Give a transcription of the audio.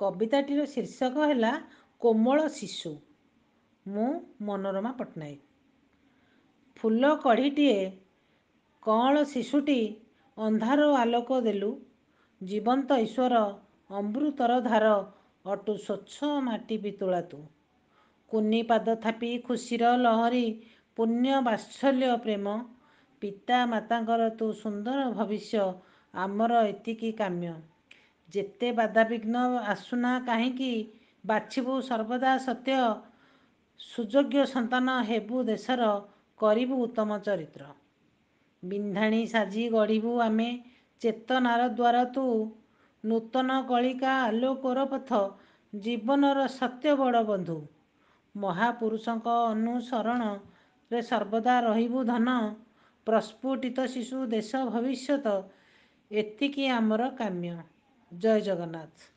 କବିତାଟିର ଶୀର୍ଷକ ହେଲା କୋମଳ ଶିଶୁ। ମୁଁ ମନୋରମା ପଟ୍ଟନାୟକ। ଫୁଲ କଢ଼ିଟିଏ କଅଁଳ ଶିଶୁଟି ଅନ୍ଧାର ଆଲୋକ ଦେଲୁ। ଜୀବନ୍ତ ଈଶ୍ୱର ଅମୃତର ଧାର ଅଟୁ ସ୍ୱଚ୍ଛ ମାଟି ପିତୁଳା ତୁ। କୁନି ପାଦ ଥାପି ଖୁସିର ଲହରୀ ପୁଣ୍ୟ ବାତ୍ସଲ୍ୟ ପ୍ରେମ। ପିତା ମାତାଙ୍କର ତୁ ସୁନ୍ଦର ଭବିଷ୍ୟ ଆମର ଏତିକି କାମ୍ୟ। ଯେତେ ବାଧାବିଘ୍ନ ଆସୁନା କାହିଁକି ବାଛିବୁ ସର୍ବଦା ସତ୍ୟ। ସୁଯୋଗ୍ୟ ସନ୍ତାନ ହେବୁ ଦେଶର କରିବୁ ଉତ୍ତମ ଚରିତ୍ର। ବିନ୍ଧାଣୀ ସାଜି ଗଢ଼ିବୁ ଆମେ ଚେତନାର ଦ୍ୱାର ତୁ। ନୂତନ କଳିକା ଆଲୋକର ପଥ ଜୀବନର ସତ୍ୟ ବଡ଼ ବନ୍ଧୁ। ମହାପୁରୁଷଙ୍କ ଅନୁସରଣରେ ସର୍ବଦା ରହିବୁ ଧନ। ପ୍ରସ୍ଫୁଟିତ ଶିଶୁ ଦେଶ ଭବିଷ୍ୟତ ଏତିକି ଆମର କାମ୍ୟ। ଜୟ ଜଗନ୍ନାଥ।